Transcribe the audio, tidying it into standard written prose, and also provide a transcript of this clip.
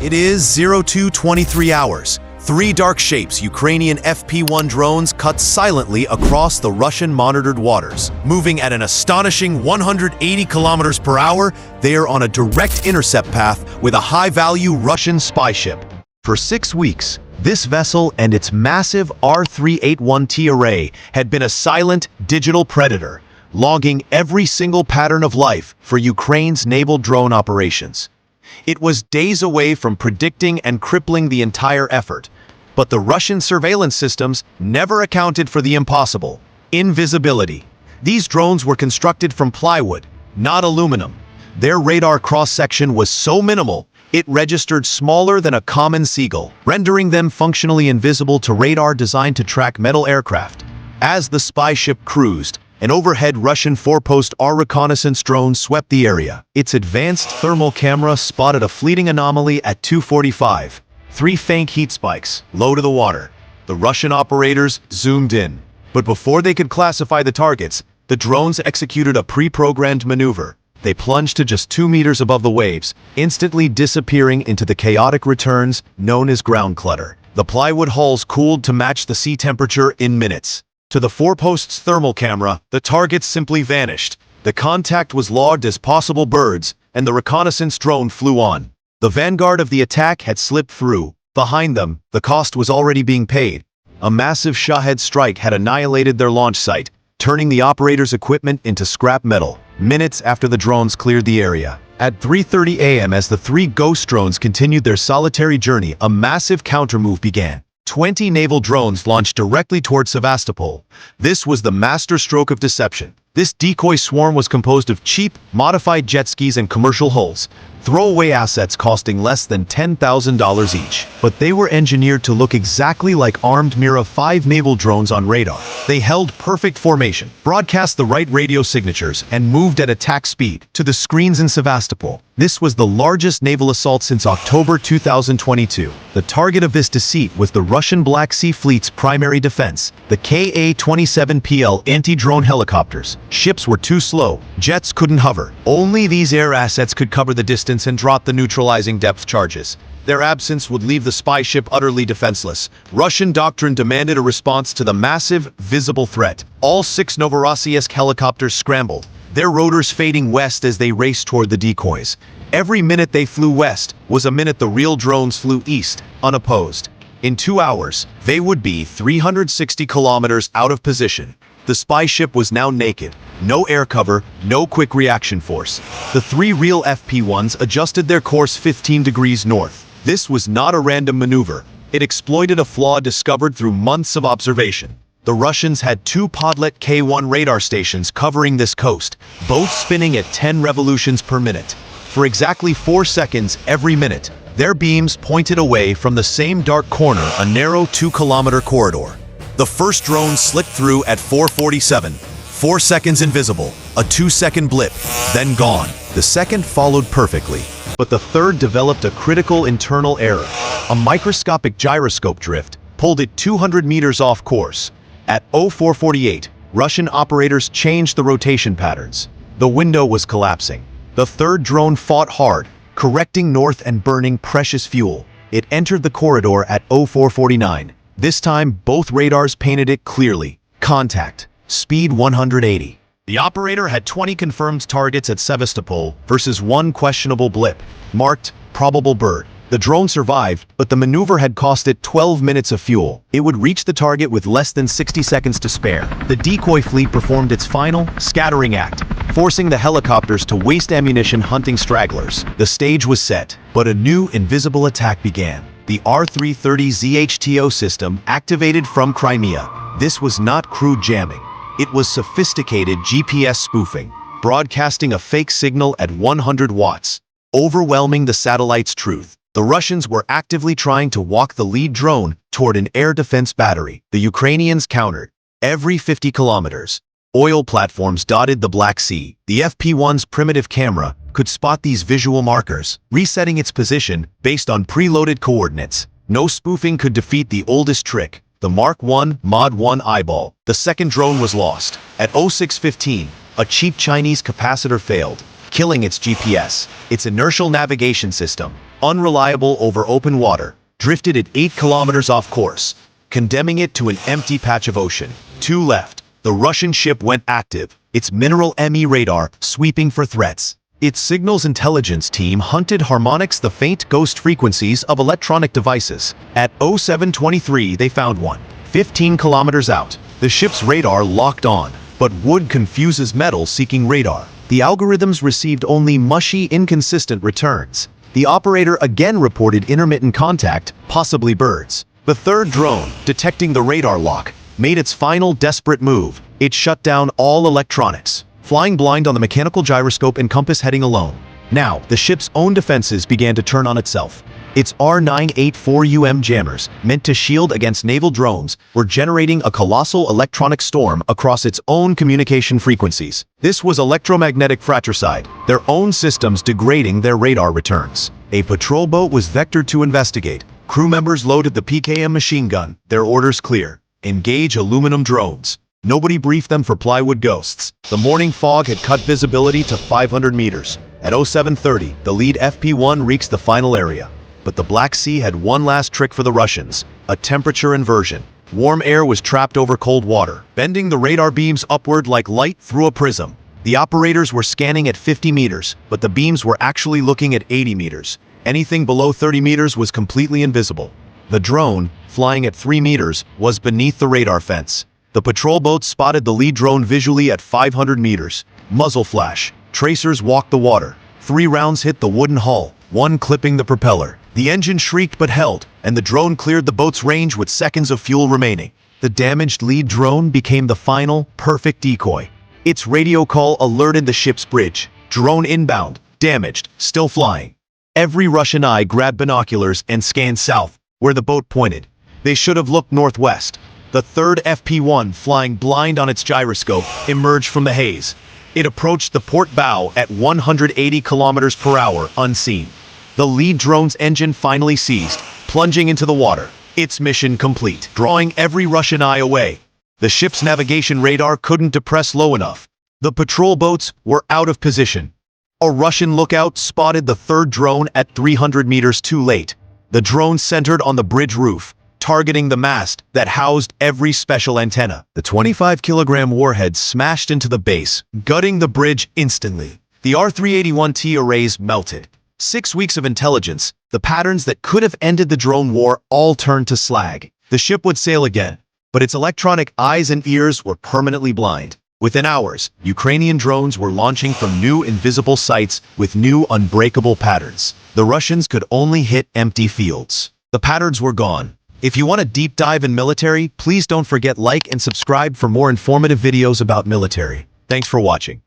It is 02:23 hours. Three dark shapes, Ukrainian FP-1 drones, cut silently across the Russian-monitored waters. Moving at an astonishing 180 kilometers per hour, they are on a direct intercept path with a high-value Russian spy ship. For 6 weeks, this vessel and its massive R381T array had been a silent, digital predator, logging every single pattern of life for Ukraine's naval drone operations. It was days away from predicting and crippling the entire effort, but the Russian surveillance systems never accounted for the impossible: invisibility. These drones were constructed from plywood, not aluminum. Their radar cross-section was so minimal, it registered smaller than a common seagull, rendering them functionally invisible to radar designed to track metal aircraft. As the spy ship cruised, an overhead Russian four-post R reconnaissance drone swept the area. Its advanced thermal camera spotted a fleeting anomaly at 2:45. 3 faint heat spikes, low to the water. The Russian operators zoomed in. But before they could classify the targets, the drones executed a pre-programmed maneuver. They plunged to just 2 meters above the waves, instantly disappearing into the chaotic returns known as ground clutter. The plywood hulls cooled to match the sea temperature in minutes. To the four-post's thermal camera, the targets simply vanished. The contact was logged as possible birds, and the reconnaissance drone flew on. The vanguard of the attack had slipped through. Behind them, the cost was already being paid. A massive Shahed strike had annihilated their launch site, turning the operator's equipment into scrap metal, minutes after the drones cleared the area. At 3:30 a.m., as the 3 ghost drones continued their solitary journey, a massive countermove began. 20 naval drones launched directly toward Sevastopol. This was the masterstroke of deception. This decoy swarm was composed of cheap, modified jet skis and commercial hulls, throwaway assets costing less than $10,000 each. But they were engineered to look exactly like armed Mira 5 naval drones on radar. They held perfect formation, broadcast the right radio signatures, and moved at attack speed to the screens in Sevastopol. This was the largest naval assault since October 2022. The target of this deceit was the Russian Black Sea Fleet's primary defense, the Ka-27PL anti-drone helicopters. Ships were too slow, jets couldn't hover. Only these air assets could cover the distance and drop the neutralizing depth charges. Their absence would leave the spy ship utterly defenseless. Russian doctrine demanded a response to the massive, visible threat. All 6 Novorossiysk helicopters scrambled, their rotors fading west as they raced toward the decoys. Every minute they flew west was a minute the real drones flew east, unopposed. In 2 hours, they would be 360 kilometers out of position. The spy ship was now naked. No air cover, no quick reaction force. The 3 real FP-1s adjusted their course 15 degrees north. This was not a random maneuver. It exploited a flaw discovered through months of observation. The Russians had 2 Podlet K1 radar stations covering this coast, both spinning at 10 revolutions per minute. For exactly 4 seconds every minute, their beams pointed away from the same dark corner, a narrow 2-kilometer corridor. The first drone slipped through at 4:47. 4 seconds invisible, a 2-second blip, then gone. The second followed perfectly. But the third developed a critical internal error. A microscopic gyroscope drift pulled it 200 meters off course. At 0448, Russian operators changed the rotation patterns. The window was collapsing. The third drone fought hard, correcting north and burning precious fuel. It entered the corridor at 0449. This time, both radars painted it clearly. Contact. Speed 180. The operator had 20 confirmed targets at Sevastopol versus 1 questionable blip, marked probable bird. The drone survived, but the maneuver had cost it 12 minutes of fuel. It would reach the target with less than 60 seconds to spare. The decoy fleet performed its final, scattering act, forcing the helicopters to waste ammunition hunting stragglers. The stage was set, but a new invisible attack began. The R330 ZHTO system activated from Crimea. This was not crude jamming. It was sophisticated GPS spoofing, broadcasting a fake signal at 100 watts, overwhelming the satellite's truth. The Russians were actively trying to walk the lead drone toward an air defense battery. The Ukrainians countered. Every 50 kilometers, oil platforms dotted the Black Sea. The FP-1's primitive camera could spot these visual markers, resetting its position based on preloaded coordinates. No spoofing could defeat the oldest trick, the Mark 1 Mod 1 eyeball. The second drone was lost. At 0615, a cheap Chinese capacitor failed, killing its GPS. Its inertial navigation system, unreliable over open water, drifted at 8 kilometers off course, condemning it to an empty patch of ocean. 2 left. The Russian ship went active, its mineral ME radar sweeping for threats. Its signals intelligence team hunted harmonics, the faint ghost frequencies of electronic devices. At 0723 they found one. 15 kilometers out, the ship's radar locked on, but wood confuses metal seeking radar. The algorithms received only mushy, inconsistent returns. The operator again reported intermittent contact, possibly birds. The third drone, detecting the radar lock, made its final desperate move. It shut down all electronics, flying blind on the mechanical gyroscope and compass heading alone. Now, the ship's own defenses began to turn on itself. Its R984UM jammers, meant to shield against naval drones, were generating a colossal electronic storm across its own communication frequencies. This was electromagnetic fratricide, their own systems degrading their radar returns. A patrol boat was vectored to investigate. Crew members loaded the PKM machine gun, their orders clear. Engage aluminum drones. Nobody briefed them for plywood ghosts. The morning fog had cut visibility to 500 meters. At 0730, the lead FP1 reached the final area. But the Black Sea had one last trick for the Russians, a temperature inversion. Warm air was trapped over cold water, bending the radar beams upward like light through a prism. The operators were scanning at 50 meters, but the beams were actually looking at 80 meters. Anything below 30 meters was completely invisible. The drone, flying at 3 meters, was beneath the radar fence. The patrol boat spotted the lead drone visually at 500 meters. Muzzle flash. Tracers walked the water. 3 rounds hit the wooden hull, 1 clipping the propeller. The engine shrieked but held, and the drone cleared the boat's range with seconds of fuel remaining. The damaged lead drone became the final, perfect decoy. Its radio call alerted the ship's bridge. Drone inbound, damaged, still flying. Every Russian eye grabbed binoculars and scanned south, where the boat pointed. They should have looked northwest. The third FP1, flying blind on its gyroscope, emerged from the haze. It approached the port bow at 180 kilometers per hour, unseen. The lead drone's engine finally ceased, plunging into the water. Its mission complete, drawing every Russian eye away. The ship's navigation radar couldn't depress low enough. The patrol boats were out of position. A Russian lookout spotted the third drone at 300 meters too late. The drone centered on the bridge roof, targeting the mast that housed every special antenna. The 25-kilogram warhead smashed into the base, gutting the bridge instantly. The R381T arrays melted. 6 weeks of intelligence, the patterns that could have ended the drone war, all turned to slag. The ship would sail again, but its electronic eyes and ears were permanently blind. Within hours, Ukrainian drones were launching from new invisible sites with new unbreakable patterns. The Russians could only hit empty fields. The patterns were gone. If you want a deep dive in military, please don't forget like and subscribe for more informative videos about military. Thanks for watching.